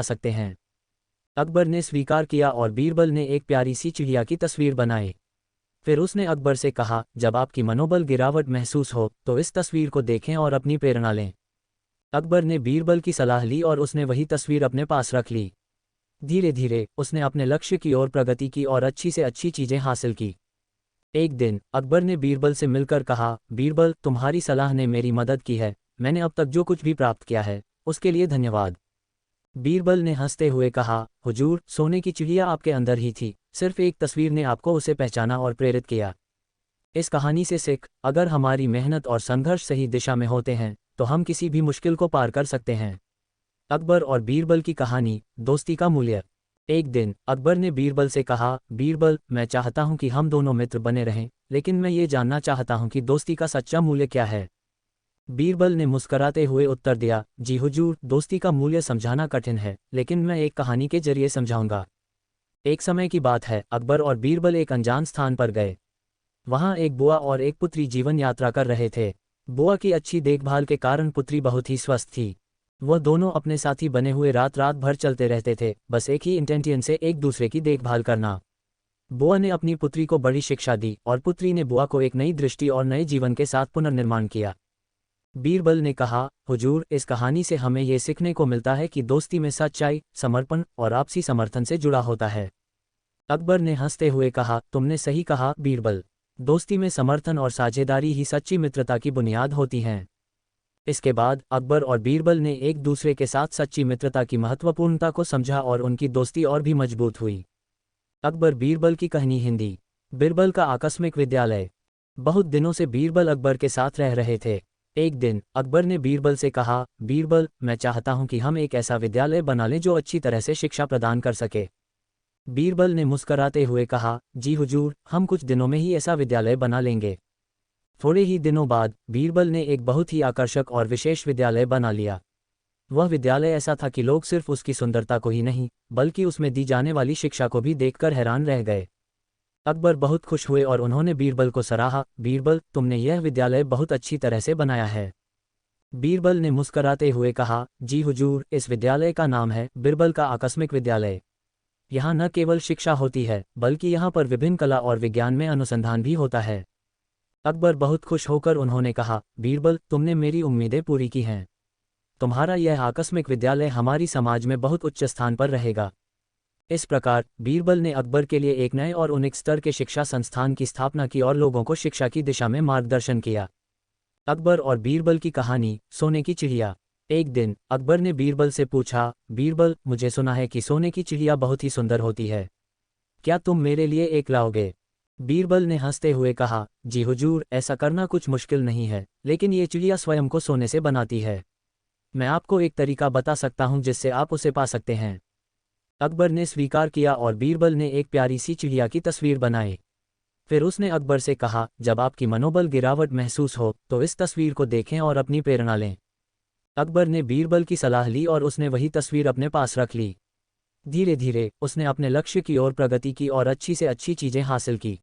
सकते हैं। अकबर ने स्वीकार किया और बीरबल ने एक प्यारी सी चिड़िया की तस्वीर बनाई। फिर उसने अकबर से कहा, जब आपकी मनोबल गिरावट महसूस हो तो इस तस्वीर को देखें और अपनी प्रेरणा लें। अकबर ने बीरबल की सलाह ली और उसने वही तस्वीर अपने पास रख ली। धीरे धीरे उसने अपने लक्ष्य की ओर प्रगति की और अच्छी से अच्छी चीजें हासिल की। एक दिन अकबर ने बीरबल से मिलकर कहा, बीरबल, तुम्हारी सलाह ने मेरी मदद की है। मैंने अब तक जो कुछ भी प्राप्त किया है उसके लिए धन्यवाद। बीरबल ने हंसते हुए कहा, हुजूर, सोने की चिड़िया आपके अंदर ही थी, सिर्फ एक तस्वीर ने आपको उसे पहचाना और प्रेरित किया। इस कहानी से सीख, अगर हमारी मेहनत और संघर्ष सही दिशा में होते हैं तो हम किसी भी मुश्किल को पार कर सकते हैं। अकबर और बीरबल की कहानी, दोस्ती का मूल्य। एक दिन अकबर ने बीरबल से कहा, बीरबल, मैं चाहता हूं कि हम दोनों मित्र बने रहें, लेकिन मैं ये जानना चाहता हूं कि दोस्ती का सच्चा मूल्य क्या है। बीरबल ने मुस्कराते हुए उत्तर दिया, जी हुजूर, दोस्ती का मूल्य समझाना कठिन है, लेकिन मैं एक कहानी के जरिए समझाऊंगा। एक समय की बात है, अकबर और बीरबल एक अनजान स्थान पर गए। वहां एक बुआ और एक पुत्री जीवन यात्रा कर रहे थे। बुआ की अच्छी देखभाल के कारण पुत्री बहुत ही स्वस्थ थी। वह दोनों अपने साथी बने हुए रात रात भर चलते रहते थे, बस एक ही इंटेंशन से, एक दूसरे की देखभाल करना। बुआ ने अपनी पुत्री को बड़ी शिक्षा दी और पुत्री ने बुआ को एक नई दृष्टि और नए जीवन के साथ पुनर्निर्माण किया। बीरबल ने कहा, हुजूर, इस कहानी से हमें ये सीखने को मिलता है कि दोस्ती में सच्चाई, समर्पण और आपसी समर्थन से जुड़ा होता है। अकबर ने हंसते हुए कहा, तुमने सही कहा बीरबल, दोस्ती में समर्थन और साझेदारी ही सच्ची मित्रता की बुनियाद होती हैं। इसके बाद अकबर और बीरबल ने एक दूसरे के साथ सच्ची मित्रता की महत्वपूर्णता को समझा और उनकी दोस्ती और भी मजबूत हुई। अकबर बीरबल की कहानी हिंदी। बीरबल का आकस्मिक विद्यालय। बहुत दिनों से बीरबल अकबर के साथ रह रहे थे। एक दिन अकबर ने बीरबल से कहा, बीरबल, मैं चाहता हूं कि हम एक ऐसा विद्यालय बना लें जो अच्छी तरह से शिक्षा प्रदान कर सके। बीरबल ने मुस्कराते हुए कहा, जी हुजूर, हम कुछ दिनों में ही ऐसा विद्यालय बना लेंगे। थोड़े ही दिनों बाद बीरबल ने एक बहुत ही आकर्षक और विशेष विद्यालय बना लिया। वह विद्यालय ऐसा था कि लोग सिर्फ उसकी सुंदरता को ही नहीं, बल्कि उसमें दी जाने वाली शिक्षा को भी देखकर हैरान रह गए। अकबर बहुत खुश हुए और उन्होंने बीरबल को सराहा, बीरबल, तुमने यह विद्यालय बहुत अच्छी तरह से बनाया है। बीरबल ने मुस्कराते हुए कहा, जी हुजूर, इस विद्यालय का नाम है बीरबल का आकस्मिक विद्यालय। यहाँ न केवल शिक्षा होती है, बल्कि यहाँ पर विभिन्न कला और विज्ञान में अनुसंधान भी होता है। अकबर बहुत खुश होकर उन्होंने कहा, बीरबल, तुमने मेरी उम्मीदें पूरी की हैं। तुम्हारा यह आकस्मिक विद्यालय हमारी समाज में बहुत उच्च स्थान पर रहेगा। इस प्रकार बीरबल ने अकबर के लिए एक नए और उन्नत स्तर के शिक्षा संस्थान की स्थापना की और लोगों को शिक्षा की दिशा में मार्गदर्शन किया। अकबर और बीरबल की कहानी, सोने की चिड़िया। एक दिन अकबर ने बीरबल से पूछा, बीरबल, मुझे सुना है कि सोने की चिड़िया बहुत ही सुंदर होती है, क्या तुम मेरे लिए एक लाओगे? बीरबल ने हंसते हुए कहा, जी हुजूर, ऐसा करना कुछ मुश्किल नहीं है, लेकिन ये चिड़िया स्वयं को सोने से बनाती है। मैं आपको एक तरीका बता सकता हूं जिससे आप उसे पा सकते हैं। अकबर ने स्वीकार किया और बीरबल ने एक प्यारी सी चिड़िया की तस्वीर बनाई। फिर उसने अकबर से कहा, जब आपकी मनोबल गिरावट महसूस हो तो इस तस्वीर को देखें और अपनी प्रेरणा लें। अकबर ने बीरबल की सलाह ली और उसने वही तस्वीर अपने पास रख ली। धीरे धीरे उसने अपने लक्ष्य की ओर प्रगति की और अच्छी से अच्छी चीजें हासिल की।